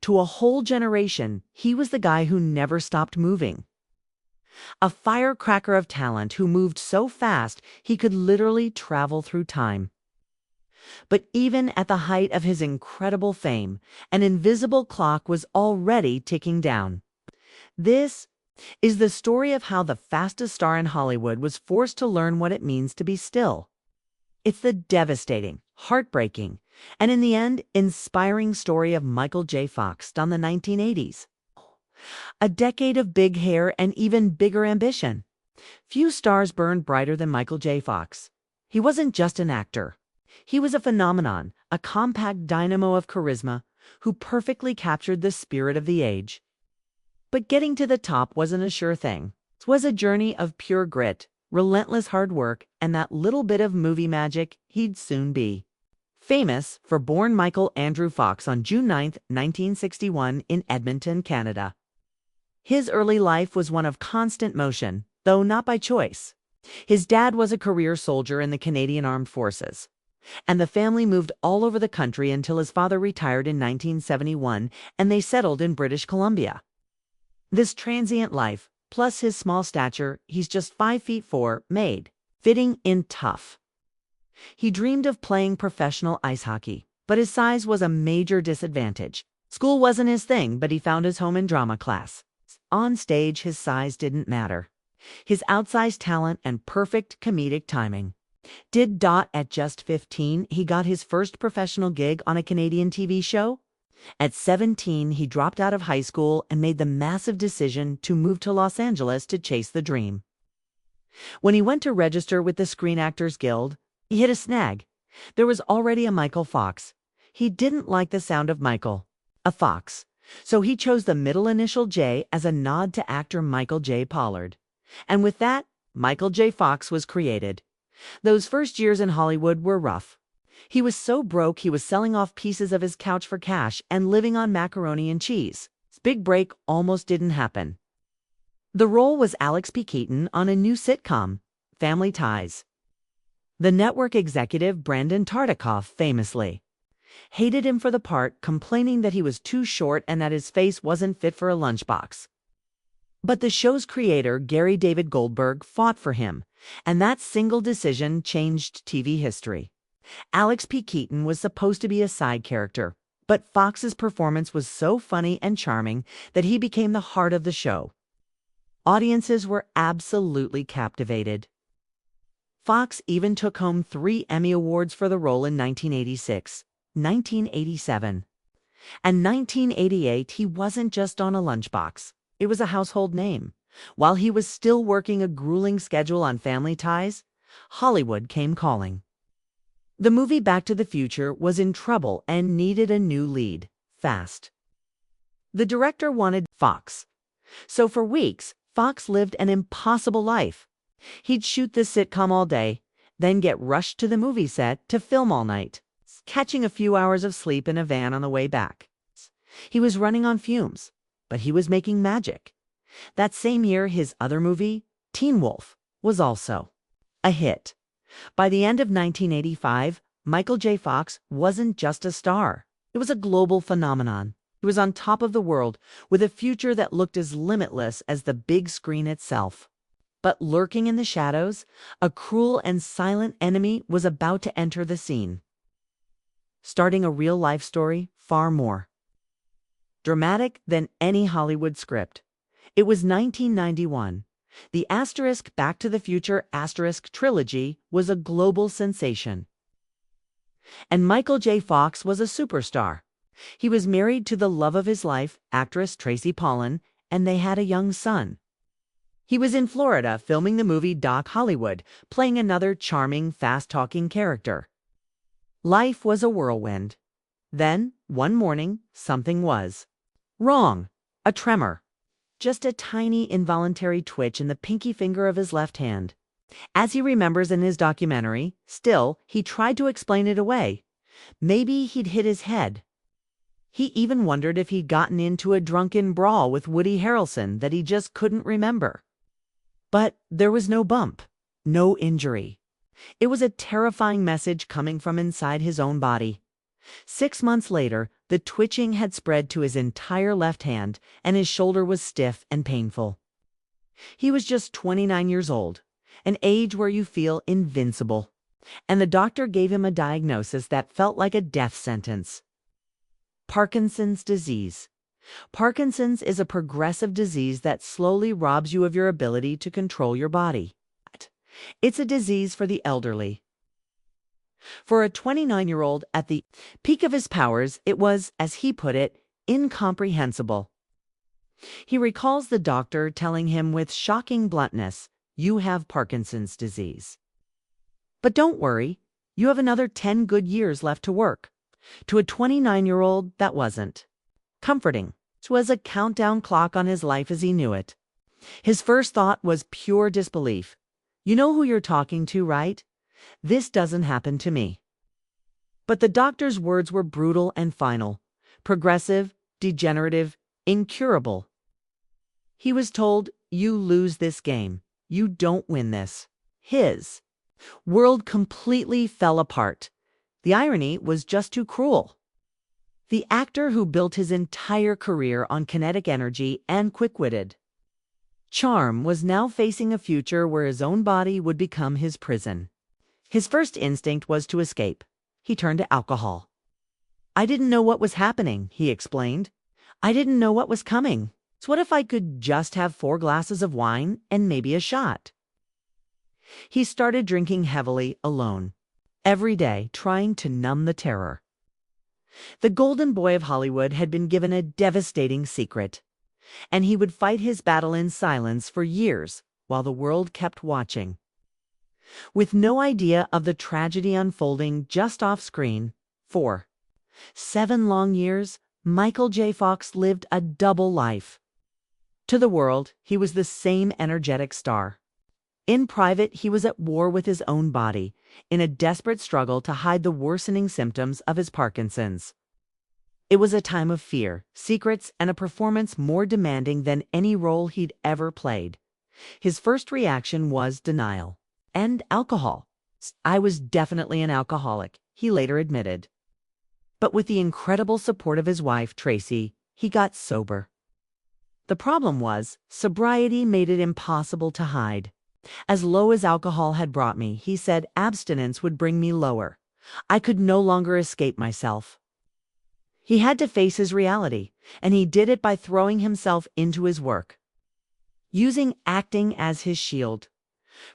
To a whole generation, he was the guy who never stopped moving. A firecracker of talent who moved so fast he could literally travel through time. But even at the height of his incredible fame, an invisible clock was already ticking down. This is the story of how the fastest star in Hollywood was forced to learn what it means to be still. It's the devastating, heartbreaking, and in the end, inspiring story of Michael J. Fox in the 1980s. A decade of big hair and even bigger ambition. Few stars burned brighter than Michael J. Fox. He wasn't just an actor. He was a phenomenon, a compact dynamo of charisma, who perfectly captured the spirit of the age. But getting to the top wasn't a sure thing. It was a journey of pure grit, relentless hard work, and that little bit of movie magic he'd soon be. Famous for born Michael Andrew Fox on June 9, 1961 in Edmonton, Canada. His early life was one of constant motion, though not by choice. His dad was a career soldier in the Canadian Armed Forces, and the family moved all over the country until his father retired in 1971 and they settled in British Columbia. This transient life, plus his small stature, he's just 5'4", made fitting in tough. He dreamed of playing professional ice hockey, but his size was a major disadvantage. School wasn't his thing, but he found his home in drama class. On stage, his size didn't matter. His outsized talent and perfect comedic timing did. At just 15, he got his first professional gig on a Canadian TV show. At 17, he dropped out of high school and made the massive decision to move to Los Angeles to chase the dream. When he went to register with the Screen Actors Guild, he hit a snag. There was already a Michael Fox. He didn't like the sound of Michael, a Fox, so he chose the middle initial J as a nod to actor Michael J. Pollard. And with that, Michael J. Fox was created. Those first years in Hollywood were rough. He was so broke he was selling off pieces of his couch for cash and living on macaroni and cheese. His big break almost didn't happen. The role was Alex P. Keaton on a new sitcom, Family Ties. The network executive Brandon Tartikoff famously hated him for the part, complaining that he was too short and that his face wasn't fit for a lunchbox. But the show's creator, Gary David Goldberg, fought for him, and that single decision changed TV history. Alex P. Keaton was supposed to be a side character, but Fox's performance was so funny and charming that he became the heart of the show. Audiences were absolutely captivated. Fox even took home 3 Emmy Awards for the role in 1986, 1987, and 1988. He wasn't just on a lunchbox. It was a household name. While he was still working a grueling schedule on Family Ties, Hollywood came calling. The movie Back to the Future was in trouble and needed a new lead, fast. The director wanted Fox. So for weeks, Fox lived an impossible life. He'd shoot this sitcom all day, then get rushed to the movie set to film all night, catching a few hours of sleep in a van on the way back. He was running on fumes, but he was making magic. That same year, his other movie, Teen Wolf, was also a hit. By the end of 1985, Michael J. Fox wasn't just a star. It was a global phenomenon. He was on top of the world, with a future that looked as limitless as the big screen itself. But lurking in the shadows, a cruel and silent enemy was about to enter the scene. Starting a real-life story, far more dramatic than any Hollywood script. It was 1991. The Back to the Future trilogy was a global sensation. And Michael J. Fox was a superstar. He was married to the love of his life, actress Tracy Pollan, and they had a young son. He was in Florida filming the movie Doc Hollywood, playing another charming, fast-talking character. Life was a whirlwind. Then, one morning, something was wrong. A tremor. Just a tiny involuntary twitch in the pinky finger of his left hand. As he remembers in his documentary, still, he tried to explain it away. Maybe he'd hit his head. He even wondered if he'd gotten into a drunken brawl with Woody Harrelson that he just couldn't remember. But there was no bump, no injury. It was a terrifying message coming from inside his own body. 6 months later, the twitching had spread to his entire left hand, and his shoulder was stiff and painful. He was just 29 years old, an age where you feel invincible, and the doctor gave him a diagnosis that felt like a death sentence. Parkinson's disease. Parkinson's is a progressive disease that slowly robs you of your ability to control your body. It's a disease for the elderly. For a 29-year-old at the peak of his powers, it was, as he put it, incomprehensible. He recalls the doctor telling him with shocking bluntness, "You have Parkinson's disease. But don't worry, you have another 10 good years left to work." To a 29-year-old, that wasn't comforting. It was a countdown clock on his life as he knew it. His first thought was pure disbelief. "You know who you're talking to, right? This doesn't happen to me." But the doctor's words were brutal and final. Progressive, degenerative, incurable. He was told, "You lose this game. You don't win this." His world completely fell apart. The irony was just too cruel. The actor who built his entire career on kinetic energy and quick-witted charm was now facing a future where his own body would become his prison. His first instinct was to escape. He turned to alcohol. "I didn't know what was happening," he explained. "I didn't know what was coming. So what if I could just have 4 glasses of wine and maybe a shot?" He started drinking heavily alone, every day trying to numb the terror. The golden boy of Hollywood had been given a devastating secret, and he would fight his battle in silence for years while the world kept watching. With no idea of the tragedy unfolding just off screen, for 7 long years, Michael J. Fox lived a double life. To the world, he was the same energetic star. In private, he was at war with his own body, in a desperate struggle to hide the worsening symptoms of his Parkinson's. It was a time of fear, secrets, and a performance more demanding than any role he'd ever played. His first reaction was denial. And alcohol. "I was definitely an alcoholic," he later admitted. But with the incredible support of his wife, Tracy, he got sober. The problem was, sobriety made it impossible to hide. "As low as alcohol had brought me," he said, "abstinence would bring me lower. I could no longer escape myself." He had to face his reality, and he did it by throwing himself into his work, using acting as his shield.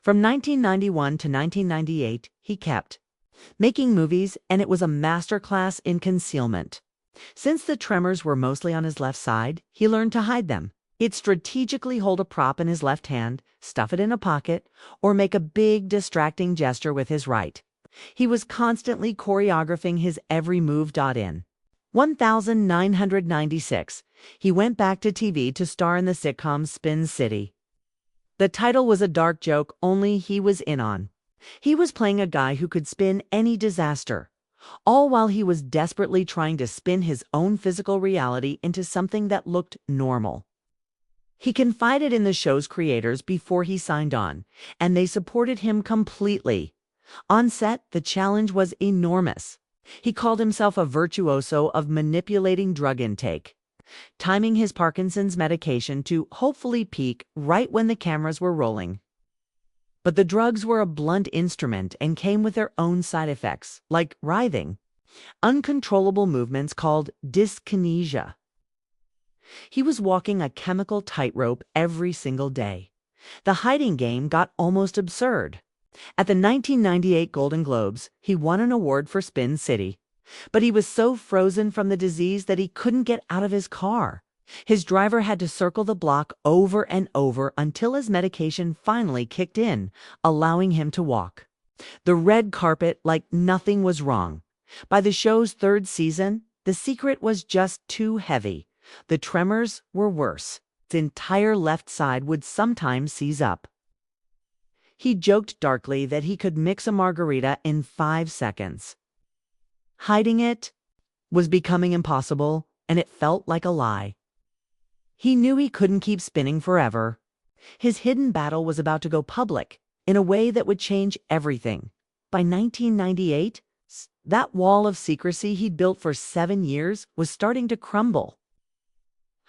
From 1991 to 1998, he kept making movies, and it was a masterclass in concealment. Since the tremors were mostly on his left side, he learned to hide them. He'd strategically hold a prop in his left hand, stuff it in a pocket, or make a big, distracting gesture with his right. He was constantly choreographing his every move. In 1996, he went back to TV to star in the sitcom Spin City. The title was a dark joke only he was in on. He was playing a guy who could spin any disaster, all while he was desperately trying to spin his own physical reality into something that looked normal. He confided in the show's creators before he signed on, and they supported him completely. On set, the challenge was enormous. He called himself a virtuoso of manipulating drug intake, timing his Parkinson's medication to hopefully peak right when the cameras were rolling. But the drugs were a blunt instrument and came with their own side effects, like writhing, uncontrollable movements called dyskinesia. He was walking a chemical tightrope every single day. The hiding game got almost absurd. At the 1998 Golden Globes, he won an award for Spin City. But he was so frozen from the disease that he couldn't get out of his car. His driver had to circle the block over and over until his medication finally kicked in, allowing him to walk the red carpet like nothing was wrong. By the show's 3rd season, the secret was just too heavy. The tremors were worse. His entire left side would sometimes seize up. He joked darkly that he could mix a margarita in 5 seconds. Hiding it was becoming impossible, and it felt like a lie. He knew he couldn't keep spinning forever. His hidden battle was about to go public in a way that would change everything. By 1998, That wall of secrecy he'd built for 7 years was starting to crumble.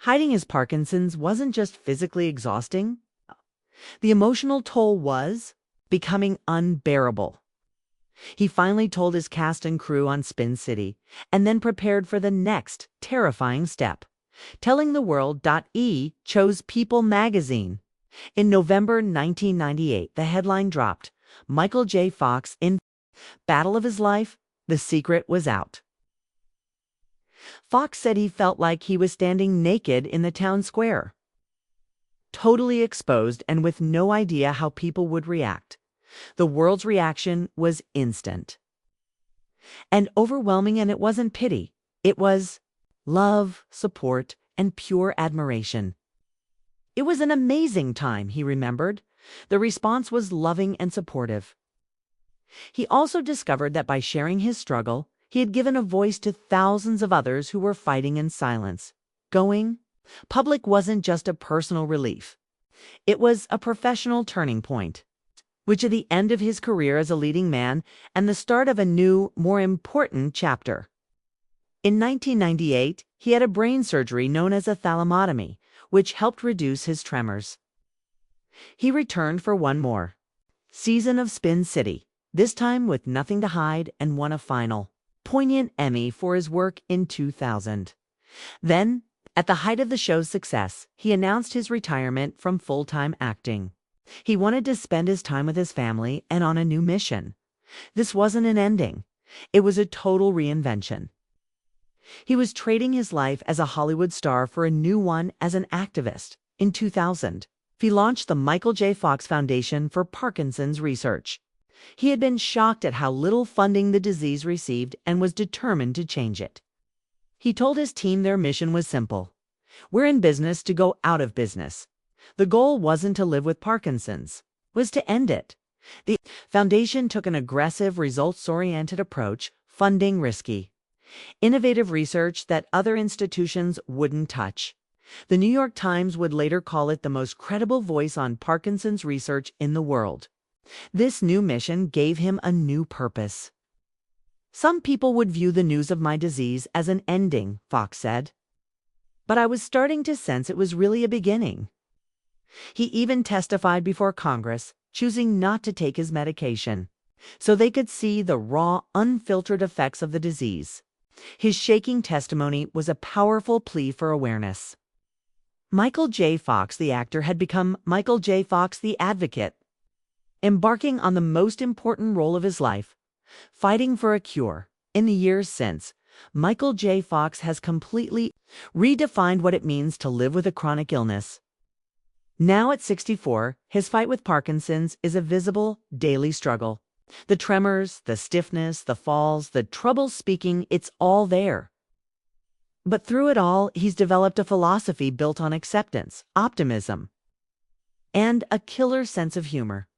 Hiding his Parkinson's wasn't just physically exhausting. The emotional toll was becoming unbearable. He finally told his cast and crew on Spin City, and then prepared for the next terrifying step, telling the world E chose People magazine. In November 1998, the headline dropped, Michael J. Fox in battle of his life, the secret was out. Fox said he felt like he was standing naked in the town square, totally exposed and with no idea how people would react. The world's reaction was instant and overwhelming, and it wasn't pity. It was love, support, and pure admiration. It was an amazing time, he remembered. The response was loving and supportive. He also discovered that by sharing his struggle, he had given a voice to thousands of others who were fighting in silence. Going public wasn't just a personal relief. It was a professional turning point, which at the end of his career as a leading man and the start of a new, more important chapter. In 1998, he had a brain surgery known as a thalamotomy, which helped reduce his tremors. He returned for one more season of Spin City, this time with nothing to hide, and won a final, poignant Emmy for his work in 2000. Then, at the height of the show's success, he announced his retirement from full-time acting. He wanted to spend his time with his family and on a new mission. This wasn't an ending. It was a total reinvention. He was trading his life as a Hollywood star for a new one as an activist. In 2000, he launched the Michael J. Fox Foundation for Parkinson's Research. He had been shocked at how little funding the disease received and was determined to change it. He told his team their mission was simple. We're in business to go out of business. The goal wasn't to live with Parkinson's, it was to end it. The foundation took an aggressive, results-oriented approach, funding risky, innovative research that other institutions wouldn't touch. The New York Times would later call it the most credible voice on Parkinson's research in the world. This new mission gave him a new purpose. Some people would view the news of my disease as an ending, Fox said. But I was starting to sense it was really a beginning. He even testified before Congress, choosing not to take his medication, so they could see the raw, unfiltered effects of the disease. His shaking testimony was a powerful plea for awareness. Michael J. Fox, the actor, had become Michael J. Fox, the advocate, embarking on the most important role of his life, fighting for a cure. In the years since, Michael J. Fox has completely redefined what it means to live with a chronic illness. Now at 64, his fight with Parkinson's is a visible, daily struggle. The tremors, the stiffness, the falls, the trouble speaking, it's all there. But through it all, he's developed a philosophy built on acceptance, optimism, and a killer sense of humor.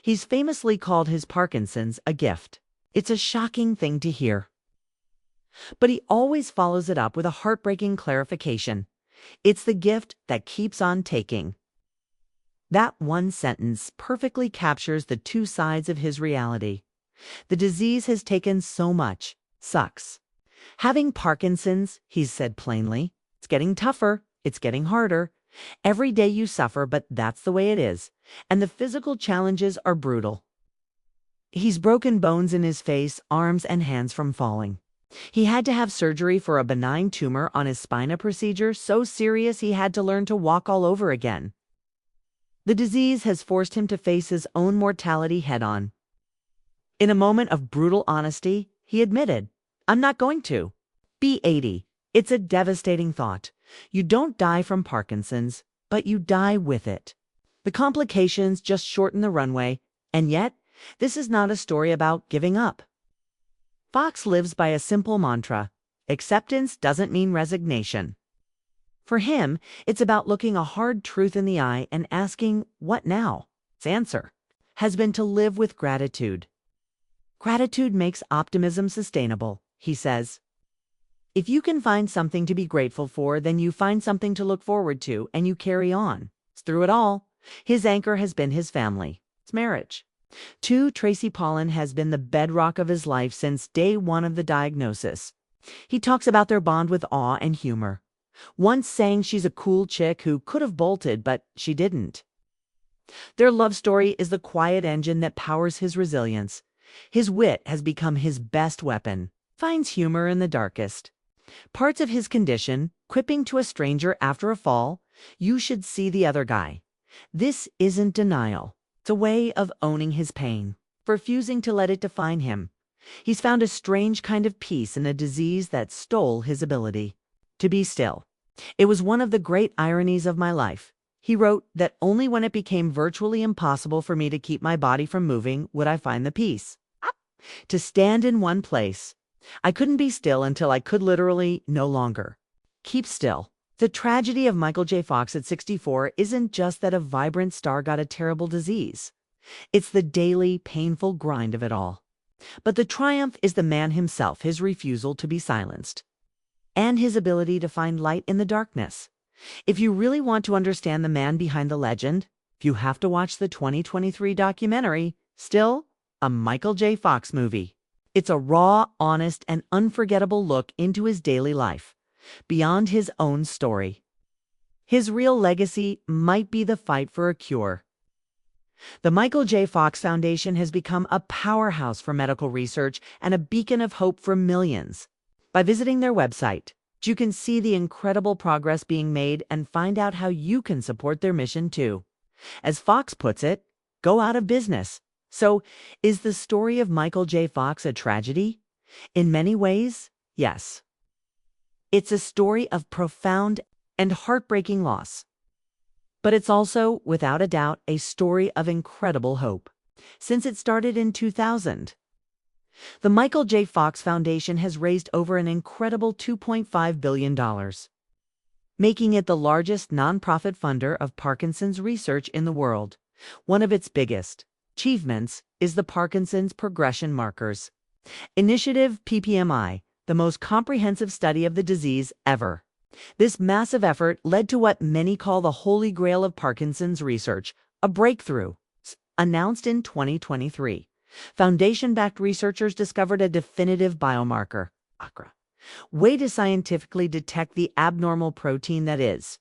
He's famously called his Parkinson's a gift. It's a shocking thing to hear. But he always follows it up with a heartbreaking clarification. It's the gift that keeps on taking. That one sentence perfectly captures the two sides of his reality. The disease has taken so much. Sucks. Having Parkinson's, he's said plainly, it's getting tougher, it's getting harder. Every day you suffer, but that's the way it is. And the physical challenges are brutal. He's broken bones in his face, arms, and hands from falling. He had to have surgery for a benign tumor on his spine, a procedure so serious he had to learn to walk all over again. The disease has forced him to face his own mortality head-on. In a moment of brutal honesty, he admitted, I'm not going to be 80. It's a devastating thought. You don't die from Parkinson's, but you die with it. The complications just shorten the runway, and yet, this is not a story about giving up. Fox lives by a simple mantra: acceptance doesn't mean resignation. For him, it's about looking a hard truth in the eye and asking, what now? His answer has been to live with gratitude. Gratitude makes optimism sustainable, he says. If you can find something to be grateful for, then you find something to look forward to, and you carry on. Through it all, his anchor has been his family, his marriage, 2. Tracy Pollan has been the bedrock of his life since day one of the diagnosis. He talks about their bond with awe and humor, once saying she's a cool chick who could have bolted, but she didn't. Their love story is the quiet engine that powers his resilience. His wit has become his best weapon. Finds humor in the darkest parts of his condition, quipping to a stranger after a fall, "You should see the other guy." This isn't denial. It's a way of owning his pain, refusing to let it define him. He's found a strange kind of peace in a disease that stole his ability to be still. It was one of the great ironies of my life. He wrote that only when it became virtually impossible for me to keep my body from moving would I find the peace. To stand in one place. I couldn't be still until I could literally no longer keep still. The tragedy of Michael J. Fox at 64 isn't just that a vibrant star got a terrible disease. It's the daily, painful grind of it all. But the triumph is the man himself, his refusal to be silenced, and his ability to find light in the darkness. If you really want to understand the man behind the legend, you have to watch the 2023 documentary, Still, a Michael J. Fox movie. It's a raw, honest, and unforgettable look into his daily life, beyond his own story. His real legacy might be the fight for a cure. The Michael J. Fox Foundation has become a powerhouse for medical research and a beacon of hope for millions. By visiting their website, you can see the incredible progress being made and find out how you can support their mission too. As Fox puts it, go out of business. So, is the story of Michael J. Fox a tragedy? In many ways, yes. It's a story of profound and heartbreaking loss. But it's also, without a doubt, a story of incredible hope. Since it started in 2000, the Michael J. Fox Foundation has raised over an incredible $2.5 billion, making it the largest nonprofit funder of Parkinson's research in the world. One of its biggest achievements is the Parkinson's Progression Markers Initiative (PPMI), the most comprehensive study of the disease ever. This massive effort led to what many call the holy grail of Parkinson's research, a breakthrough. Announced in 2023, Foundation-backed researchers discovered a definitive biomarker, way to scientifically detect the abnormal protein that is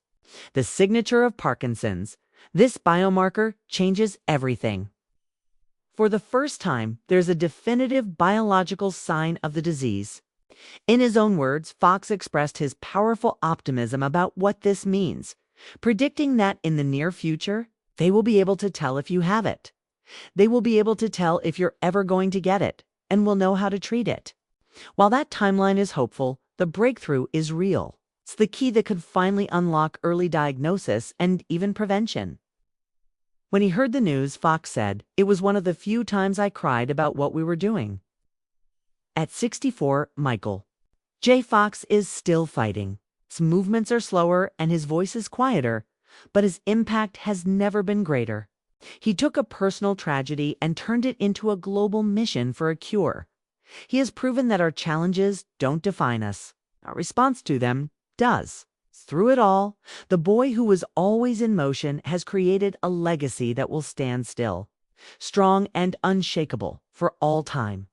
the signature of Parkinson's. This biomarker changes everything. For the first time, there's a definitive biological sign of the disease. In his own words, Fox expressed his powerful optimism about what this means, predicting that in the near future, they will be able to tell if you have it. They will be able to tell if you're ever going to get it, and will know how to treat it. While that timeline is hopeful, the breakthrough is real. It's the key that could finally unlock early diagnosis and even prevention. When he heard the news, Fox said, "It was one of the few times I cried about what we were doing." At 64, Michael J. Fox is still fighting. His movements are slower and his voice is quieter, but his impact has never been greater. He took a personal tragedy and turned it into a global mission for a cure. He has proven that our challenges don't define us. Our response to them does. Through it all, the boy who was always in motion has created a legacy that will stand still, strong and unshakable for all time.